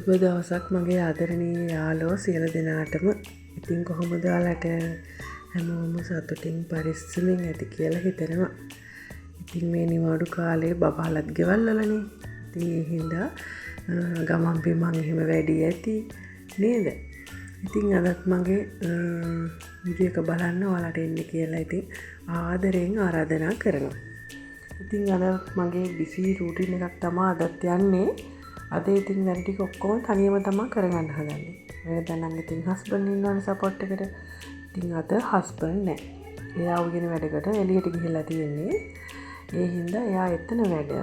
සුබ දවසක් මගේ ආදරණීය යාළුවෝ සියලු දෙනාටම. ඉතින් කොහොමද ඔයාලට හැමෝම සතුටින් පරිස්සමින් ඇති කියලා හිතනවා. ඉතින් මේ නිවාඩු කාලේ බබාලත් ගෙවල් වලනේ. ඉතින් ඒ හින්දා ගමන් බිමන් එහෙම වැඩි ඇති නේද? ඉතින් අදත් මගේ වීඩියෝ එක බලන්න ඔයාලට එන්න කියලා ඉතින් ආදරෙන් ආරාධනා කරනවා. ඉතින් අද මගේ බිසි රූටින් එකක් තමයි අදත් යන්නේ. අද ඉතින් වැඩ ටික ඔක්කොම තනියම තමයි කරගන්න හදන්නේ. වෙනද නම් ඉතින් හස්බන්ඩ් ඉන්නවනේ සපෝට් එකට. ඉතින් අද හස්බන්ඩ් නැහැ. එයා උගෙන වැඩකට එළියට ගිහිල්ලා තියෙන්නේ. ඒ හින්දා එයා එතන වැඩ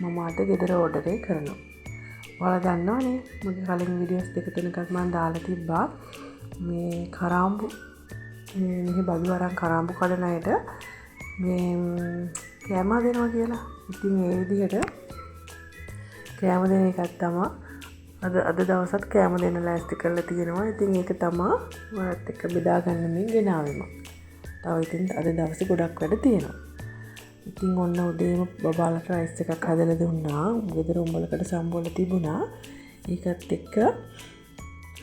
මම අද ගෙදර ඕඩර් එක කරනවා. ඔයාලා දන්නවනේ මගේ කලින් වීඩියෝස් දෙක තුනක් මම දාලා තිබ්බා. මේ කරාම්බු මෙහි බඩු අරන් කරාම්බු කඩන අයට මේ කෑම දෙනවා කියලා. ඉතින් ඒ විදිහට කෑම දෙන එකක් තමයි අද දවසත් කෑම දෙන්න ලෑස්ති කරලා තියෙනවා. ඉතින් ඒක තමයි ඔයාලත් එක්ක බෙදා ගන්න මේ ගෙනාවෙම. තව ඉතින් අද දවසේ ගොඩක් වැඩ තියෙනවා. ඉතින් ඔන්න උදේම බබාලට රයිස් එකක් හදලා දුන්නා. ගෙදර උඹලකට සම්බෝල තිබුණා. ඒකත් එක්ක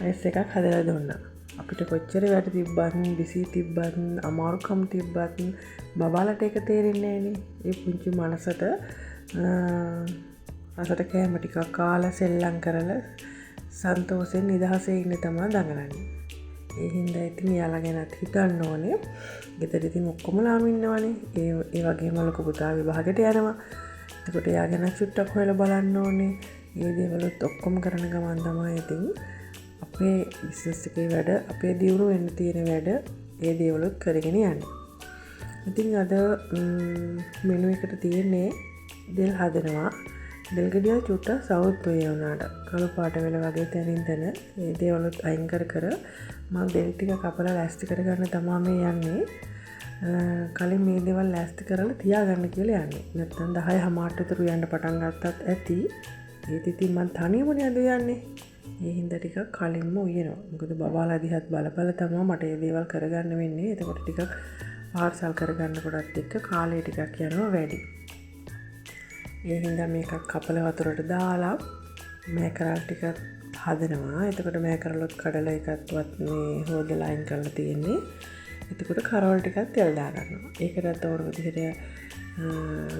රයිස් එකක් හදලා දුන්නා. අපිට කොච්චර වැඩ තිබ්බත් බිසි තිබ්බත් අමාරුකම් තිබ්බත් බබාලට ඒක තේරෙන්නේ නැහනේ. ඒ පුංචි මනසට අසට කෑම ටිකක් කාලා සෙල්ලම් කරලා සන්තෝෂෙන් නිදහසේ ඉන්න තමයි දඟලන්නේ. ඒ හින්දා ඉතින් යාලා ගැනත් හිතන්න ඕනේ. ගෙදර ඉතින් ඔක්කොම ලාම ඉන්නවනේ. ඒ වගේම ලොකු පුතා විභාගයට යනවා. එතකොට එයා ගැන චුට්ටක් හොයලා බලන්න ඕනේ. මේ දේවලුත් ඔක්කොම කරන ගමන් තමයි ඉතින් අපේ බිස්නස් එකේ වැඩ, අපේ දියුණුව වෙන්න තියෙන වැඩ, ඒ දේවලුත් කරගෙන යන්නේ. ඉතින් අද මෙනු එකට තියෙන්නේ දෙල් හදනවා. දෙල් ගෙඩිය චුට්ටක් සවුත් වෙයි වුණාට කළු පාට වෙල වගේ තැනින් තැන ඒ දේවලුත් අයින් කර මම දෙල් ටික කපලා ලෑස්ති කරගන්න තමයි මේ යන්නේ. කලින් මේ දේවල් ලෑස්ති කරලා තියාගන්න කියලා යන්නේ. නැත්නම් 10:00 විතර යන්න පටන් ගත්තත් ඇති. ඒත් ඉතින් මම තනියමනේ අද යන්නේ. ඒ හින්දා ටිකක් කලින්ම උයනවා. මොකද බබාලා දිහත් බල තමයි මට මේ දේවල් කරගන්න වෙන්නේ. එතකොට ටිකක් පාර්සල් කරගන්න කොටත් එක්ක කාලය ටිකක් යනවා වැඩි. ඒ හින්දා මේකක් කපල වතුරට දාලා මේකරල් ටිකක් හදනවා. එතකොට මේකරලොත් කඩලා එකක්වත් මේ හොදලා අයින් කරලා තියෙන්නේ. එතකොට කරවල ටිකක් තෙල් දා ගන්නවා. ඒකටත් ඕන විදිහට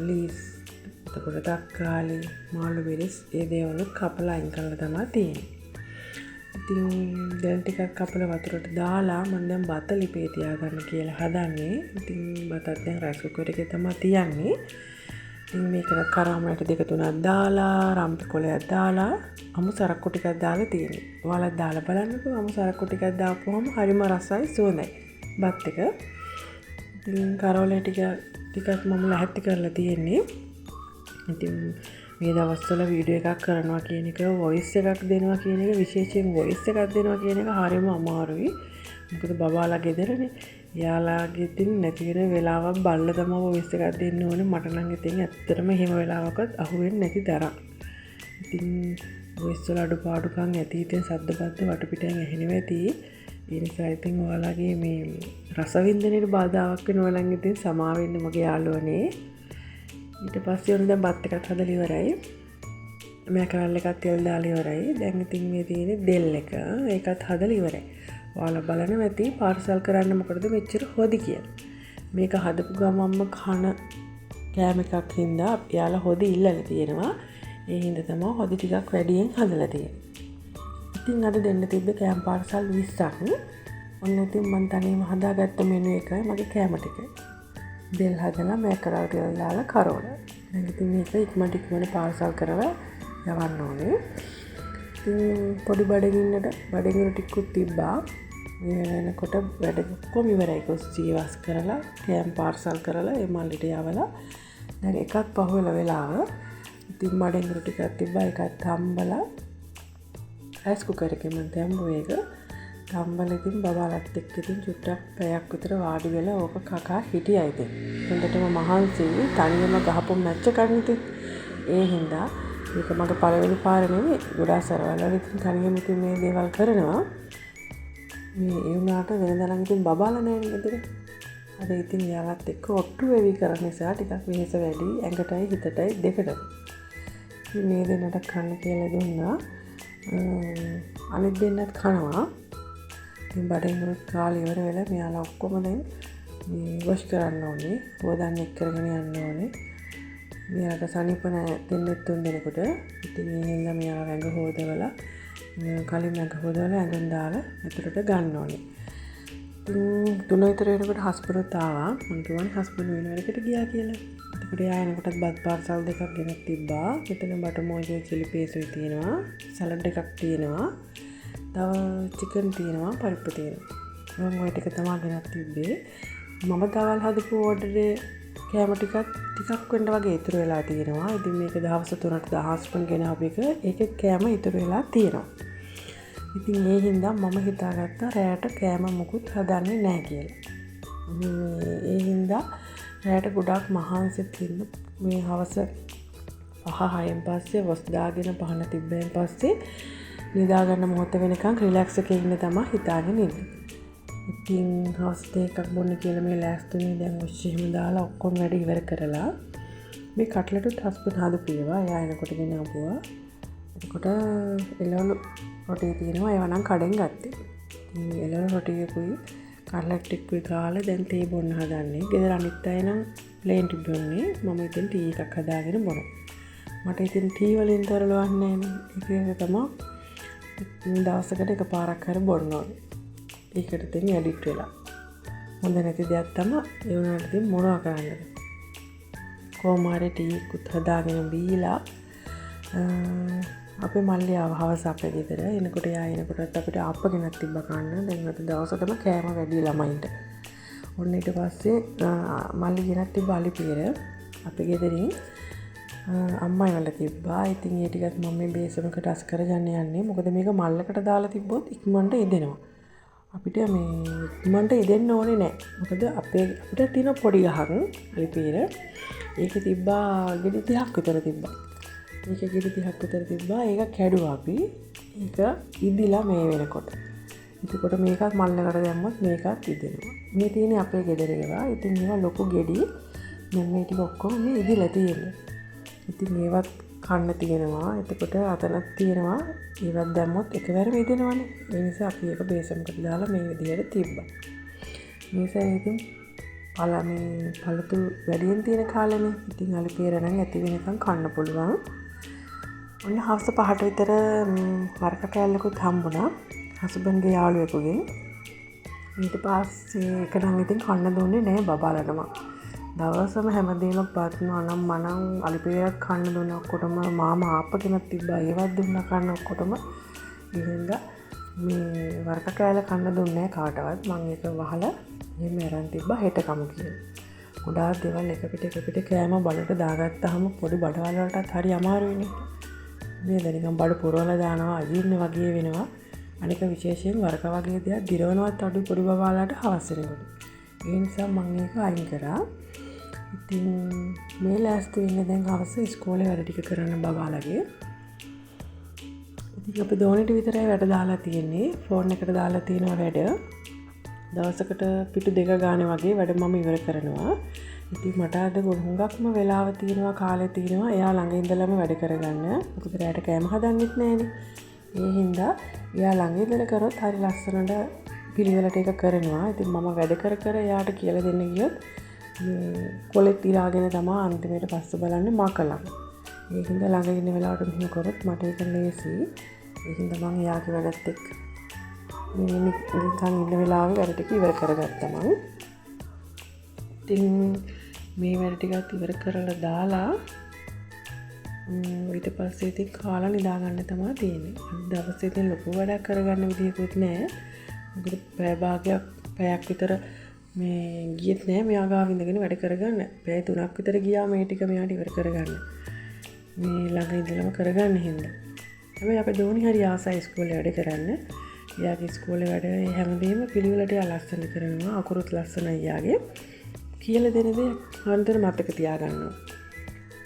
ලීස්, එතකොට තක්කාලි, මාළු මිරිස් ඒ දේවල් කපලා අයින් කරලා තමයි තියෙන්නේ. ඉතින් දැන් ටිකක් කපලා වතුරට දාලා මම දැන් බත ලිපේ තියාගන්න කියලා හදන්නේ. ඉතින් බතත් දැන් රයිස් කුකර් එකේ තමයි තියන්නේ. ඉතින් මේක කරාමලට දෙක තුනක් දාලා රම්පි කොලයක් දාලා අමු සරක්කු ටිකක් දාලා තියෙනවා. ඔයාලා දාලා බලන්නකෝ. අමු සරක්කු ටිකක් දාපුවම හරිම රසයි සුවඳයි බත් එක. ඉතින් කරවල ටිකක් මම ලැහැත්ති කරලා තියෙන්නේ. ඉතින් මේ දවස්වල වීඩියෝ එකක් කරනවා කියන එක, වොයිස් එකක් දෙනවා කියන එක, විශේෂයෙන් වොයිස් එකක් දෙනවා කියන එක හරිම අමාරුයි. මොකද බබාලා ගෙදරනේ. යාලාගේ ඉතින් නැති වෙන වෙලාවක් බල්ල තමයි වොයිස් එකක් දෙන්න ඕනේ. මට නම් ඉතින් ඇත්තටම එහෙම වෙලාවකත් අහුවෙන්නේ නැති තරම්. ඉතින් වොයිස් වල අඩුපාඩුකම් ඇති. ඉතින් සද්ද බද්ද වටපිටෙන් ඇහෙනවා ඇති. ඒ නිසා ඉතින් ඔයාලගේ මේ රසවින්දනයේ බාධාවක් වෙනවා නම් ඉතින් සමා වෙන්න මගේ යාළුවනේ. ඊට පස්සේ ඔන්න දැන් බත් එකක් හදලා ඉවරයි. මේකරල් එකක් තෙල් දාලා ඉවරයි. දැන් ඉතින් මේ තියෙන්නේ දෙල් එක. ඒකත් හදලා ඉවරයි. ඔයාලා බලන්න ඇති පාර්සල් කරන්න මොකටද මෙච්චර හොදි කියලා. මේක හදපු ගමන්ම කන කෑම එකක් හින්දා යාලා හොදි ඉල්ලලා තියෙනවා. ඒ හින්දා තමයි හොදි ටිකක් වැඩියෙන් හදලා තියෙන්නේ. ඉතින් අද දෙන්න තිබ්බ කෑම පාර්සල් 20ක්. ඔන්න ඉතින් මම තනියම හදාගත්ත මෙනු එකයි මගේ කෑම ටික. දෙල් හදලා මේකරල් ටික දාලා කරවල. දැන් ඉතින් මේක ඉක්මනට පාර්සල් කරලා යවන්න ඕනේ. ඉතින් පොඩි බඩගින්න ටිකකුත් තිබ්බා. මේ වෙනකොට වැඩ කොම් ඉවරයි. කොස්චි වාස් කරලා කෑම පාර්සල් කරලා ඒ මල්ලිට යවලා දැන් එකක් පහුවෙලා වෙලාව. ඉතින් බඩගින්න ටිකක් තිබ්බා. එකත් හම්බලා රයිස් කුකර් එකේ මම දැම්මෝ ඒක. හම්බලා ඉතින් බබාලත් එක්ක ඉතින් චුට්ටක් පැයක් විතර වාඩි වෙලා ඕක කකා හිටියා ඉතින්. හොඳටම මහන්සි තනියම ගහපු මැච් එකක් ඉතින්. ඒ හින්දා මේක මගේ පළවෙනි පාර නෙවෙයි. ගොඩාක් සරවල ඉතින් තනියම ඉතින් මේ දේවල් කරනවා. මේ ඒ වුණාට වෙනදා නම් ඉතින් බබාලා නැහැ නේද? අද ඉතින් යාලත් එක්ක ඔට්ටු වෙවි කරන නිසා ටිකක් වෙහෙස වැඩි ඇඟටයි හිතටයි දෙකටම. මේ දෙන්නට කන්න කියලා දුන්නා. අනිත් දෙන්නත් කනවා. ඉතින් බඩගිනිනුත් කාලේ ඉවර වෙලා මෙයාලා ඔක්කොම දැන් මේ වොෂ් කරන්න ඕනේ. හොදන්න එක් කරගෙන යන්න ඕනේ. මෙයාට සනීප නැහැ දෙන්නෙත් තුන් දෙනෙකුට. ඉතින් ඒ හින්දා මෙයාලා වැඟ හොදවලා කලින් වැඟ හොදවලා ඇඳුම් දාලා ඇතුළට ගන්න ඕනේ. ඉතින් 3 විතර වෙනකොට හස්බන්ඩ්ත් ආවා. මම කිව්වනේ හස්බන්ඩ් වෙන වැඩකට ගියා කියලා. එතකොට එයා එනකොටත් බත් පාර්සල් දෙකක් ගෙනත් තිබ්බා. මෙතන බටර් මොජෝ චිලි පේස්ට් තියෙනවා. සලාඩ් එකක් තියෙනවා. තව චිකන් තියෙනවා, පරිප්පු තියෙනවා. මම ඔය ටික තමයි ගෙනත් තිබ්බේ. මම දවල් හදපු ඕඩරේ කෑම ටිකක් වෙන්න වගේ ඉතුරු වෙලා තියෙනවා. ඉතින් මේක දවස් 3ට හස්බන්ඩ් ගෙනාව එක ඒකේ කෑම ඉතුරු වෙලා තියෙනවා. ඉතින් ඒ හින්දා මම හිතාගත්තා රැයට කෑම මුකුත් හදන්නේ නැහැ කියලා. ඒ හින්දා රැයට ගොඩාක් මහන්සිත් ඉන්න මේ හවස 5-6න් පස්සේ වස් දාගෙන පහන තිබ්බෙන් පස්සේ නිදා ගන්න මොහොත වෙනකන් රිලැක්ස් එකේ ඉන්න තමයි හිතාගෙන ඉන්නේ. ඉතින් හවස් දෙකක් බොන්න කියලා මේ ලෑස්තුනේ දැන් ඔච්චි එහෙම දාලා ඔක්කොම වැඩ ඉවර කරලා මේ කට්ලට්ටුත් හස්බන්ඩ් හදපු ඒවා එයා එනකොට ගෙන ආපුවා. එතකොට එළවලු රොටි තියෙනවා ඒවා නම් කඩෙන් ගත්තේ. ඉතින් එළවලු රොටියකුයි කට්ලට් එකකුයි කාලා දැන් තේ බොන්න හදන්නේ. ගෙදර අනිත් අය නම් ප්ලේන් ටී බොන්නේ. මම ඉතින් ටී එකක් හදාගෙන බොනවා. මට ඉතින් ටී වලින් තරලවන්නේ නැහැ. ඒක තමයි දවසකට එකපාරක් හරි බොන්න ඕනේ. ඒකට ඉතින් ඇඩික්ට් වෙලා. හොඳ නැති දෙයක් තමයි ඒ වුණාට ඉතින් මොනවා කරන්නද? කොහොම හරි ටී එකක් හදාගෙන බීලා අපේ මල්ලි ආව හවස අපේ ගෙදර. එනකොට යා එනකොටත් අපිට ආප්පගෙනත් තිබ්බ කන්න. දැන් අද දවසටම කෑම වැඩි ළමයින්ට. ඔන්න ඊට පස්සේ මල්ලි ගෙනත් තිබ්බ අලිපිර අපේ ගෙදරින් අම්මයි වල තිබ්බා. ඉතින් ඒ ටිකත් මම මේ බේසමකට අස් කරගන්න යන්නේ. මොකද මේක මල්ලකට දාලා තිබ්බොත් ඉක්මනට ඉදෙනවා. අපිට මේ ඉක්මනට ඉදෙන්න ඕනේ නැහැ. මොකද අපිට තියෙන පොඩි ගහක් අලිපිර. ඒකේ තිබ්බා ගෙඩි 30ක් විතර තිබ්බා. මේක ගෙඩි 30ක් විතර තිබ්බා. ඒක කැඩුවා අපි. ඒක ඉදිලා මේ වෙනකොට. එතකොට මේකත් මල්ලකට දැම්මොත් මේකත් ඉදෙනවා. මේ තියෙන්නේ අපේ ගෙදර ඒවා. ඉතින් ඒවා ලොකු ගෙඩි. දැන් මේ ටික ඔක්කොම මේ ඉදිලා තියෙන්නේ. ඉතින් මේවත් කන්න තියෙනවා. එතකොට අතනක් තියෙනවා. ඒවත් දැම්මොත් එකවරම ඉදෙනවනේ. ඒ නිසා අපි ඒක බේසමකට දාලා මේ විදිහට තිබ්බා. මේසෙන් ඉතින් පළතු වැඩියෙන් තියෙන කාලෙනේ. ඉතින් අලිපිර නම් ඇති වෙනකන් කන්න පුළුවන්. ඔන්න හවස 5ට විතර වරක කෑල්ලකුත් හම්බුණා හස්බන්ඩ්ගේ යාළුවෙකුගෙන්. ඊට පස්සේ ඒක නම් ඉතින් කන්න දුන්නේ නෑ බබාලටම. දවසම හැමදේම පත්නවා නම් මනම් අලිපිරයක් කන්න දුන්න ඔක්කොටම මාමා ආප්පගෙනත් තිබ්බා. ඒවත් දුන්නා කන්න ඔක්කොටම. ඉතින් මේ වරක කෑල්ල කන්න දුන්නේ කාටවත්. මම ඒක වහලා එහෙම අරන් තිබ්බා හෙට කමු කියලා. ගොඩාක් දේවල් එක පිට කෑම බලට දාගත්තාම පොඩි බඩවල වලටත් හරි අමාරුයිනේ. මේ දැනිකම් බඩ පුරවලා දානවා අජීර්ණ වගේ වෙනවා. අනික විශේෂයෙන් වරක වගේ දේවල් දිරවනවත් අඩු පොඩි බබාලාට හවස් වෙනකොට. ඒ නිසා මම ඒක අයින් කරා. ඉතින් මේ ලෑස්ති වෙන්නේ දැන් හවස ඉස්කෝලේ වැඩ ටික කරන්න බබාලගේ. ඉතින් අපි දෝනෙට විතරයි වැඩ දාලා තියෙන්නේ. ෆෝන් එකට දාලා තියෙනවා වැඩ. දවසකට පිටු 2 ගානේ වගේ වැඩ මම ඉවර කරනවා. ඉතින් මට අද හුඟක්ම වෙලාව තියෙනවා කාලේ තියෙනවා. එයා ළඟ ඉඳලම වැඩ කරගන්න. මොකද රැයට කෑම හදන්නෙත් නෑනේ. ඒ හින්දා එයා ළඟ ඉඳලා කරොත් හරි ලස්සනට පිළිවෙලට ඒක කරනවා. ඉතින් මම වැඩ කර එයාට කියලා දෙන්න ගියොත් මේ කොලෙත් ඉරාගෙන තමයි අන්තිමට පස්ස බලන්නේ මා කළා. ඒ හින්දා ළඟ ඉන්න වෙලාවට මෙහෙම කරොත් මට ඒක ලේසි. ඒ හින්දා මම එයාගේ වැඩත් එක්ක මේ නිකන් ඉන්න වෙලාවේ වැඩ ටික ඉවර කරගත්තා මම. ඉතින් මේ වැඩ ටිකත් ඉවර කරලා දාලා ඊට පස්සේ ඉතින් කාලා නිදා ගන්න තමයි තියෙන්නේ. අද දවසේ ඉතින් ලොකු වැඩක් කරගන්න විදියකුත් නැහැ. මොකද පැයක් විතර මේ ගියෙත් නැහැ මෙයා ගාව ඉඳගෙන වැඩ කරගන්න. පැය 3ක් විතර ගියා මේ ටික මෙයාට ඉවර කරගන්න. මේ ළඟ ඉඳලම කරගන්න හින්දා. හැබැයි අපේ දෝනි හරි ආසයි ඉස්කෝලේ වැඩ කරන්න. එයාගේ ඉස්කෝලේ වැඩ හැමදේම පිළිවෙලට එයා ලස්සන කරනවා. අකුරුත් ලස්සනයි එයාගේ. කියලා දෙන දේ අන්තර මතක තියාගන්නවා.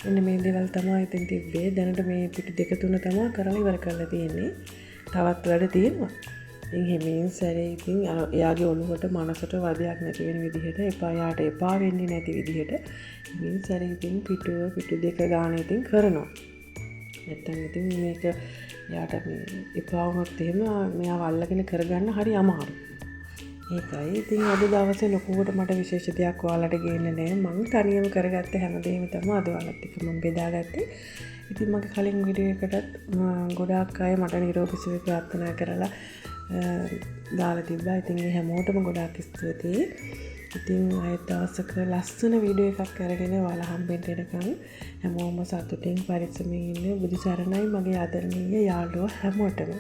එන්න මේ දේවල් තමයි ඉතින් තිබ්බේ. දැනට මේ පිටු 2-3 තමයි කරලා ඉවර කරලා තියෙන්නේ. තවත් වැඩ තියෙනවා. ඉතින් හැමෙන් සැරේ ඉතින් එයාගේ ඔළුවට මනසට වදයක් නැති වෙන විදිහට යාට එපා වෙන්නේ නැති විදිහට හැමෙන් සැරේ ඉතින් පිටු 2 ගාන ඉතින් කරනවා. නැත්තම් ඉතින් මේක යාට එපා වුණොත් එහෙම මෙයා වල්ලගෙන කරගන්න හරි අමාරුයි. ඒකයි ඉතින් අද දවසේ ලොකුවට මට විශේෂ දෙයක් ඔයාලට ගේන්න නෑ. මං තනියම කරගත්ත හැමදේම තමයි අද ඔයාලත් එක්ක මම බෙදාගත්තේ. ඉතින් මගේ කලින් වීඩියෝ එකටත් ගොඩාක් අය මට නිරෝගී සුවය ප්‍රාර්ථනා කරලා දාලා තිබ්බා. ඉතින් ඒ හැමෝටම ගොඩාක් ස්තුතියි. ඉතින් ආයෙත් දවසක ලස්සන වීඩියෝ එකක් අරගෙන ඔයාලා හම්බෙන්න එනකන් හැමෝම සතුටින් පරිස්සමින් ඉන්න. බුදු සරණයි මගේ ආදරණීය යාළුවෝ හැමෝටම.